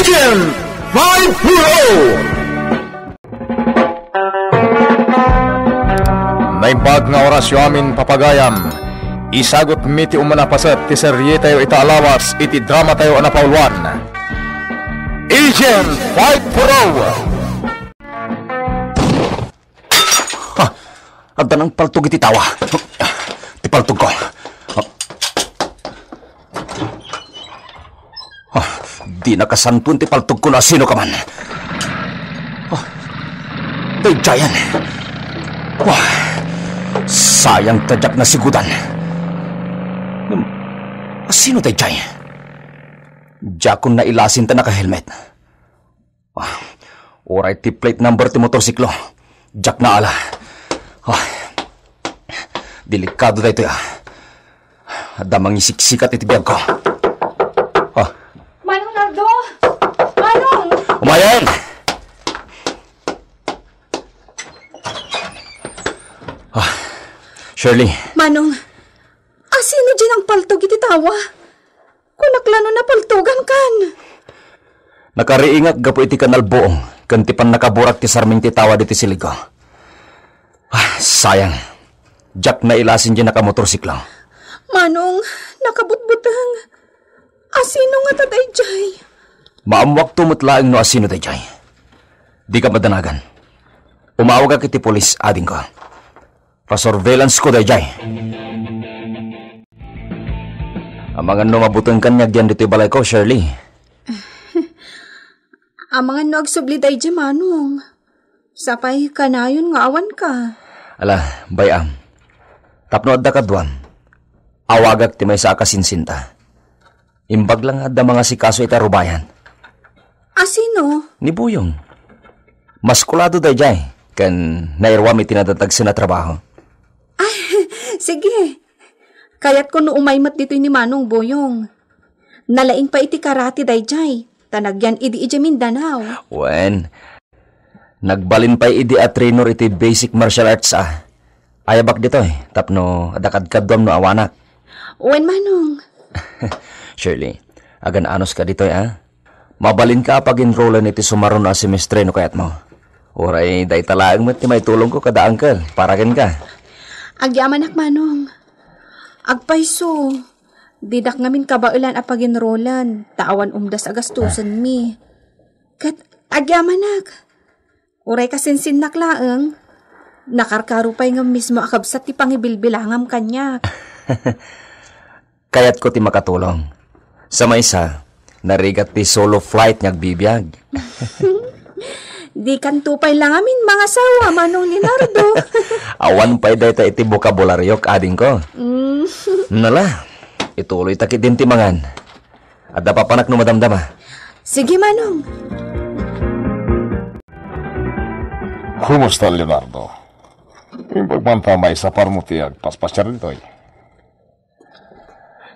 Agent 5 Naimbag nga orasyo amin papagayam. Isagot mi ti umanapasat ti serye tayo itaalawas iti drama tayo anapauluan. Agent 5 Pro! Ha! Agda ng paltog iti tawa. Ti paltog ko. Di nakasanpun ti paltog ko na sino ka man. Dayjayan. Wah, sayang tadyak na sigudan. Sino dayjay? Jakon na ilasin ta naka-helmet. Oray ti plate number ti motorsiklo. Jak na ala. Delikado da ito ya. Damang isiksikat iti biyag ko. Manong Nardo! Manong! Umayan! Shirley. Manong, asino dyan ang paltog iti tawa? Kunaklano na paltogan kan. Nakariingat gapo iti kanal buong. Kantipan nakaburak ti sarming ti tawa diti siligo. Sayang. Jak na ilasin dyan nakamotorsiklo. Manong, nakabutbutang. Asino nga tatay jay? Maamwak tumutlaang no asino dayjay. Di ka madanagan. Umawag ka kiti polis ading ko. Pa-surveillance ko dayjay. Amangan no mabutang kanyag yan dito balay ko, Shirley. Amangan no agsubli dayjay, Manong. Sapay kanayon nga awan ka. Ala, bayam. Tapno adda kadwan. Awagak ti may sa akasinsinta. Imbag lang adda mga sikaso ita rubayan. Asino? Ni Buyong. Maskulado dayjay. Kan nairwam itinadatag sa na trabaho. Sige. Kaya't ko no umaymat dito ni Manong Boyong. Nalaing pa iti karate dayjay. Tanagyan idi Mindanao. Wen. Nagbalin pa idi at trainer iti basic martial arts Ayabak dito tapno adakadkadwam no awanak. Wen Manong. Shirley, agan anos ka dito Mabalin ka pag enrollan iti sumaron na semestre no kayat mo. Oray, day talaang mo ti may tulong ko kada angkel. Paragan ka. Agyaman Manong. Agpayso. Didak ngamin kabailan apag enrollan. Tawan umdas agastusan mi. Kat agyaman Oray kasinsin naklaang. Nakarkarupay nga mismo akabsat ti pangibilbilangam kanya. Kayat ko ti makatulong. Sa maysa, narigat ti solo flight ngag bibiyag. Di kan tupay lang amin mga sawa, Manong ni Nardo. Awan pa'y dayta iti bokabularyo ading ko. Nala, ituloy takit din timangan. Adda pa panak no madamdama. Sige, Manong. Kumusta, Leonardo? Pagmanta may sapar mo tiyag paspasyar dito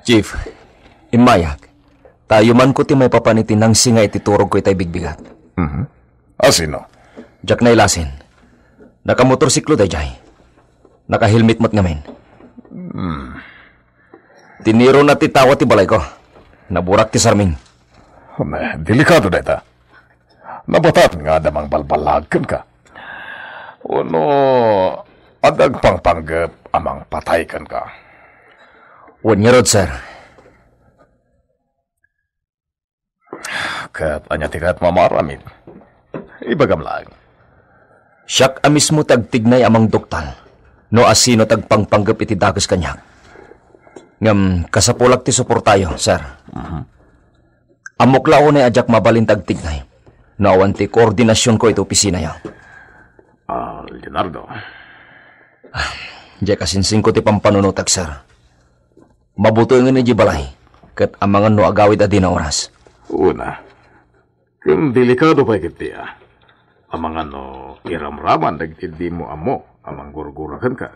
Chief, imayak. Tayo man ko ti may papanitin ng singa ititurog ko itay bigbigat. Asino? Jak na ilasin. Nakamotorsiklo dayjay. Nakahilmet mo't ngamin. Tiniro na ti tawa ti balay ko. Naburak ti sarming. Delikado deta. Nabatat nga damang balbalagkan ka. Uno, adag pangpanggap amang pataykan ka. Wan niya rod, sir. Kat anya tikat mamaramid. Ibagam lang. Siyak amismo tagtignay amang doktal. No asino tagpangpanggap iti dagos kanyak. Ngam kasapulak ti suportayo, sir. Amok lao na ajak mabalin tagtignay. No awan ti koordinasyon ko ito opisina yo. Leonardo. Diya kasinsing ko ti pampanunutag, sir. Mabuto yung ni balay. Kat amangan no agawid adi na oras. Una, kung delikado pa ikitiya, amangan no iramraman nagtindi mo amo, amang gurgurakan ka.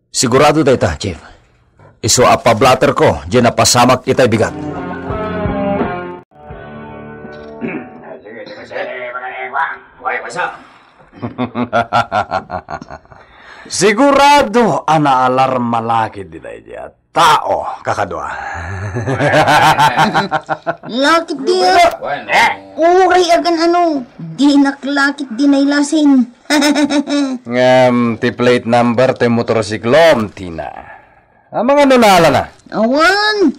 Sigurado day ta, Chief. Iso apablatter ko, diyan napasamak itay bigat. Sigurado ana alarma laki di day tao, kakadwa. Lakit dia. Uray agan di naklakit di nailasin. Ngam, ti plate number ti motorsiklom, Tina. Mga nunala na. Awan.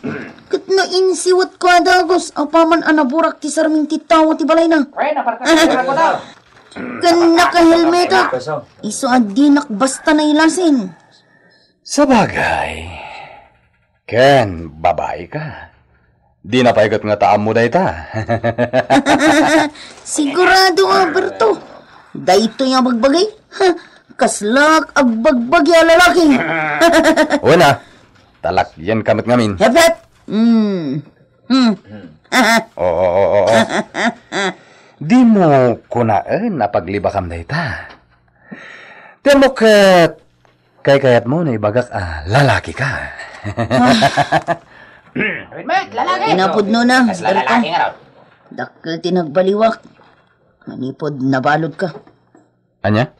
Kat na insiwat ko adagos. Apaman anaburak ti sarming ti tawa ti balay na. Kan naka-helmetot. Iso adinak basta nailasin. Sabagay. Ken, babae ka. Di na paigot nga taam mo dahi ta. Sigurado, Berto. Dahito yung bagbagay. Kaslak agbagbag ya lalaki. Una, talakyan kamit ngamin. Hepet. Oo. Di mo kunaan na paglibakam dahi ta. Tiyan mo kayat mo na ibagak lalaki ka. Inapod no na, Berto. Dakil tinagbaliwak. Manipod nabalod ka. Anya?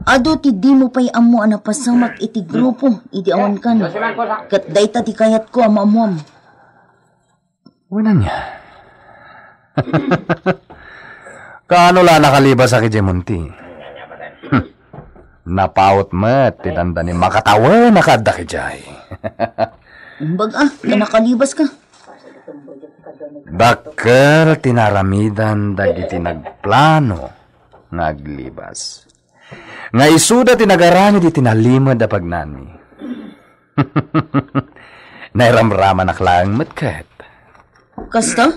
Ado ti di mo pa'y amo napasamak iti grupo, iti awan kan. Kat dayta ti kayat ko amamuam. Wala niya. Kaano la nakalibas sa kijemunti? Napawot mat, tinanda ni makatawa na kada kijay. Umbag nakalibas ka. Bakal tinaramidan dagiti nagplano naglibas. Nga isuda tinagarami di tinalimod da pagnani. Nairamrama naklang matkat. Kasta?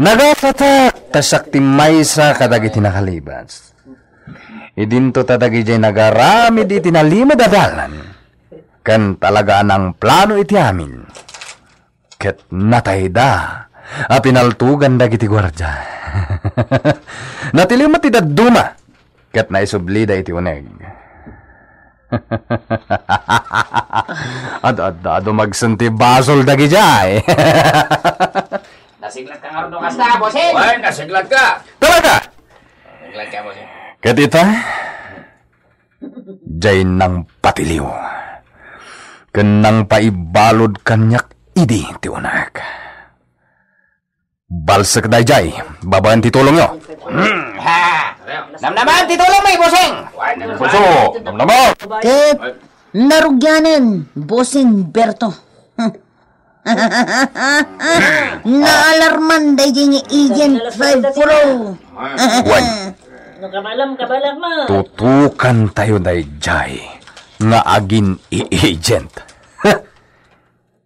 Nagapatak tasak timaysa kadagiti nakalibas. Idinto tadagi jay nagarami di tinalimod da dalan. Kan talaga ng plano iti amin. Ket natayda. Pinaltugan dagiti gwardya. Natilimat ti dadduma. Ket naisublida iti uneg. Ado magsanti basol dagi jay. Nasiglat ka nga rin nung kasta, bossing! Ay, nasiglat ka! Talaga? Nasiglat ka, bossing. Ket ita, jay nang patiliw. Kenang paibalod kanyak idi ti unak. Balsek dayjay, babaan ti tulong yo. Ha! Namnaman, titulong may, bossing! Puso, namnaman. Ket narugyanan, bossing Berto. Naalarman dayjay ni Agent 5 Pro. Wan, Kabalam mo. tutukan tayo dayjay nga agin i-agent.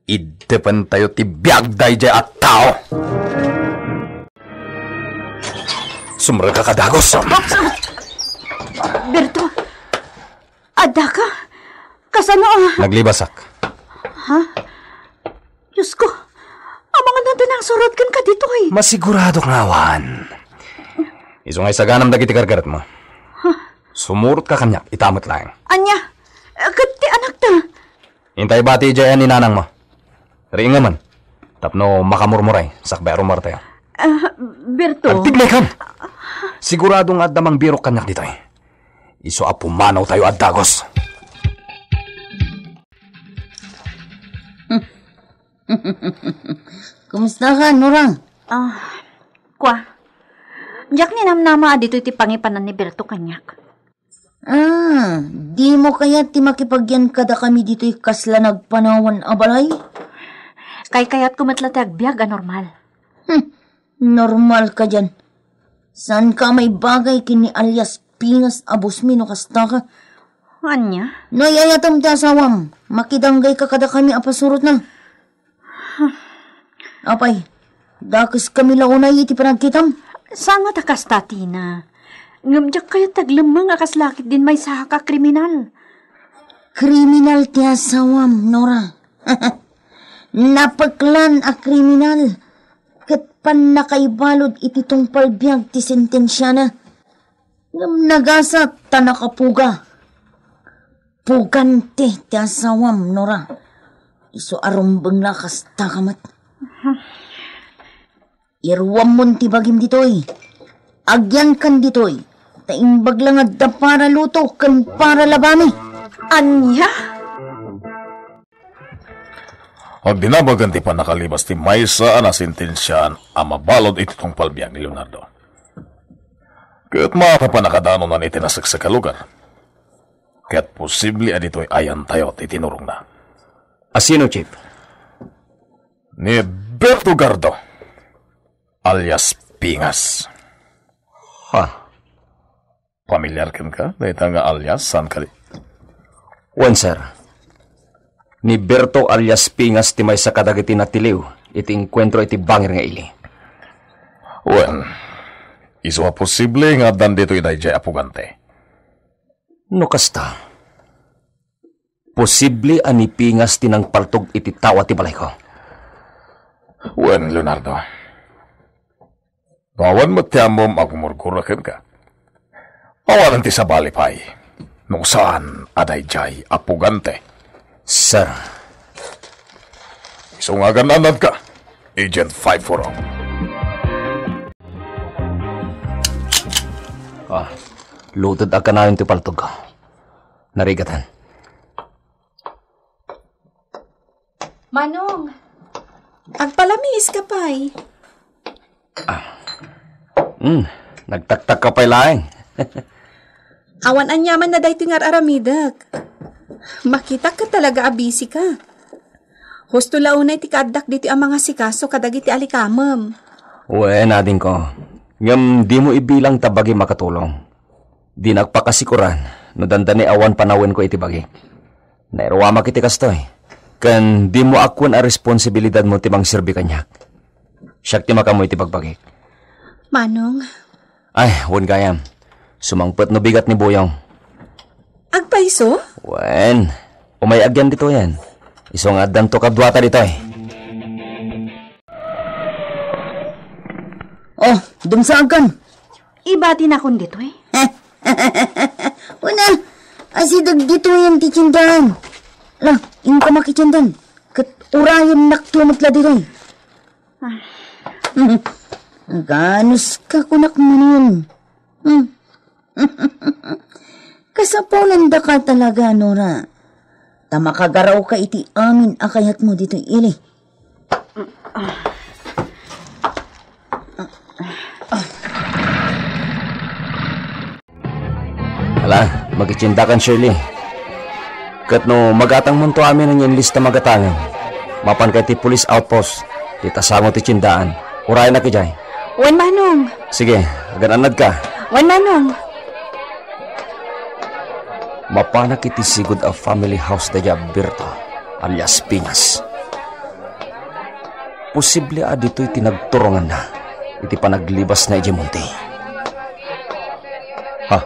Idepan tayo ti biag dayjay at tao. Sumra ka kadagos. Berto, ada ka? Kasano? Naglibasak. Diyos ko, ang mga nadanang surot kan ka dito eh. Masigurado ngawan. Isungay saganam dagiti kargarat mo. Sumurot ka kanyak, itamot lang. Anya, kati anak ta. Hintay bati dyan ni nanang mo. Ringa man. Tapno makamurmuray, sakbay rumar tayo. Berto. Agtiglay kam. Siguradong adamang birok kanyak dito eh. Iso apumanaw tayo at dagos. Kumusta ka, Nora? Kwa. Diyak ni namnama dito iti pangipanan ni Berto kanyak. Di mo kaya ti makipagyan kada kami dito kasla nagpanawan abalay? Kayat kumatlatag agbiag normal. Normal ka dyan. Saan ka may bagay kini alias pingas abos mi no kasta ka? Anya? Nayayatam ti asawam. Makidanggay ka kada kami apasurot na. Apay, dakis kami launay iti panagkitam. Saan nga takas tatina? Ngamjak kayo taglamang akas lakit din may saka kriminal. Kriminal ti asawam, Nora. Napaglan a kriminal. Kat pan nakaibalod iti tong palbiag ti sentensya na. Nagasa tanakapuga. Pugante ti asawam, Nora. Iso arumbang lakas takamat. Irwam mon ti bagim ditoy. Agyan kan ditoy. Taimbag lang at da para luto kan para labami. Anya? Pag dinabaganti pa nakalibas ti maysa na sentensyan ang mabalod itong palbiyang ni Leonardo. Kaya't mga pa nakadano na itinasagsak ka lugar. Kaya't posible adito'y ayan tayo at itinurong na. Asino, Chief? Ni Berto Gardo, alias Pingas. Ha? Pamilyar ka? Dahil nga alias, saan ka li? Wan, sir. Ni Berto alias Pingas ti may sa kadagiti na tiliw, iti enkwentro iti bangir nga ili. Well, iso posible nga dan dito idayjay apugante. No kasta. Posible ani Pingas tinang paltog iti tawa ti balay ko. Well, Leonardo. Bawan mo tiyamom agumurgurakin ka. Awalan ti sa balipay. Nung saan adayjay apugante. Sir. Iso nga gananad ka, Agent 540. Lutod ka na yung tipaltog ko. Narigatan. Manong, agpalamis ka pa'y. Nagtaktak ka pa'y laeng. Awan anyaman na dahi tingar aramidak. Makita ka talaga abisi ka. Husto launay ti kaaddak dito ang mga sikaso kadagiti alikamam. Uwe, nading ko. Ngam di mo ibilang tabagi makatulong. Di nagpakasikuran, no dandani awan panawin ko iti bagi. Nairwama kiti kastoy. Kan di mo akwan a responsibilidad mo timang sirbi kanyak. Siyak ti makamu iti pagbagi. Manong, Ay, wan gayam. Sumangpet no bigat ni Boyong. agpaiso? Wen, umayagyan dito yan. Isong adan to kabduata dito eh. Oh, dumsagan. Ibati na kun dito eh. Una, asidag dito yung titindahan. Lah, yung ka makitindan. Kat urayan naktumatla dito eh. Ganos ka kunak manin. Kasapulan da ka talaga, Nora. Tamakagaraw ka iti amin akayat mo dito, ili. Hala, magitsindakan Shirley. Kat no magatang munto amin ang yung lista magatangan. Mapan kay ti police outpost. Di tasamo ti tsindaan. Uray na kijay. Wan Manong, Sige, agan-anad ka. wan Manong. Mapanak iti sigud a family house da Berto, alias Pingas. Posible dito'y tinagturongan na, iti panaglibas na ijemunti. Ha?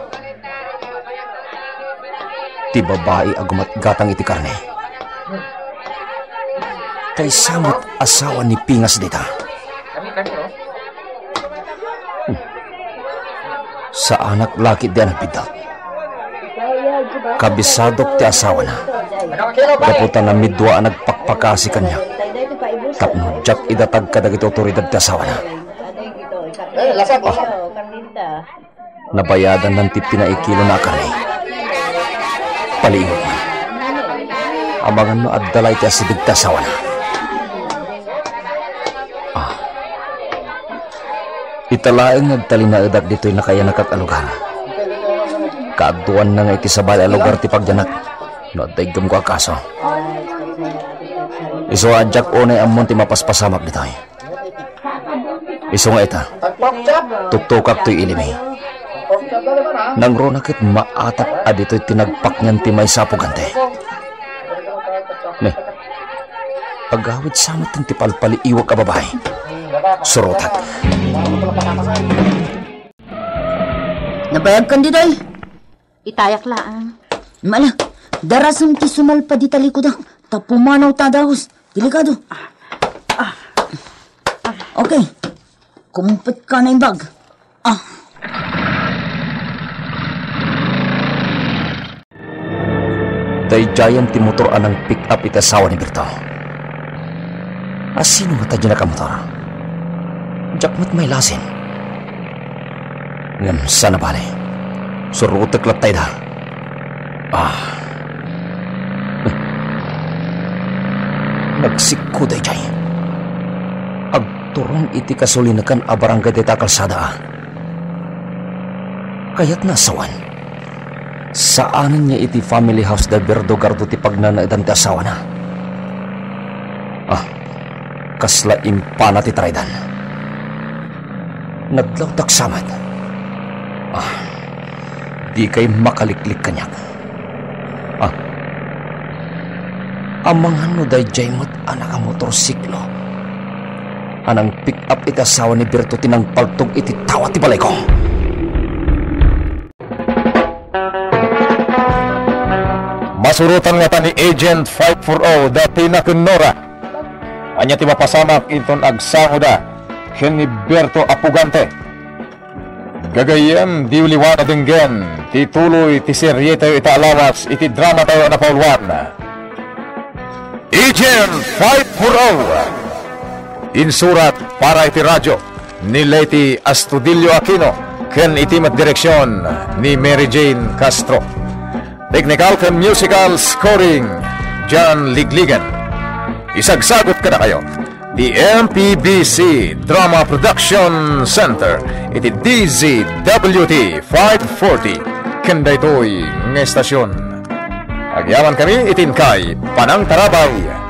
Ti babae agumat gatang iti karne. Kay samot asawa ni Pingas dita. Sa anak laki di anak bidak. Kabisadok ti asawa na. Kaputan na midwa ang nagpakpakasi kanya. Tapno, jak idatag ka dagiti otoridad ti asawa na. Nabayadan ng ti pinaikilo na karne. Paliingot man. Amangan no addalay ti asidig ti asawa na. Italaeng nagtali na edak dito'y nakaya nakakalugar. Kaagduan na nga iti sabay a lugar ti pagjanak. No, daigam ko akaso. Iso adjak unay amon ti mapaspasamak ditoy. Iso nga ita. Tuktukak to'y ilimi. Nang ronakit maatap adito'y tinagpak niyan ti may sapugante. Ne, pagawid samot ti palpali iwag ka babae. Surutat. Nabayag kan diday. Itayak laan. Mala, darasam ti sumalpa di talikod ah. Tapumanaw tadahos. Delikado. Okay. Kumpit ka na yung bag. Dayjayan ti motor anang pick-up iti asawa ni Berto. Asino nga tadya na ka motor? Jakmat may lasin. Ngam sana bali. Surutek latay da. Nagsikuday jay. Agturong iti kasulinakan a barangay dita kalsada. Kaya't nasawan. Saan niya iti family house da Verdogardo ti pagnanaidan ti asawa na? Kasla impana ti traydan. Nadlaw taksamad. Di kay makaliklik kanyak. Amangan no day jaymot anak ang motorsiklo. Anang pick up iti asawa ni Berto tinang paltog iti tawa ti balay ko. Masurutan nga ta ni Agent 540 dati na kunora. Anya ti mapasamak inton agsango da ken ni Berto Apugante. Gagayem di uliwan na dinggen ti tuloy ti serye tayo ita alawas iti drama tayo na paulwan. Agent 540 insurat para iti radyo ni Leti Astudillo Aquino ken iti matdireksyon ni Mary Jane Castro. Technical and musical scoring, John Ligligan. Isagsagot ka na kayo. The MPBC Drama Production Center. Iti DZWT 540. Kanda ito'y ng estasyon. Agyaman kami itin kay Panang Tarabay.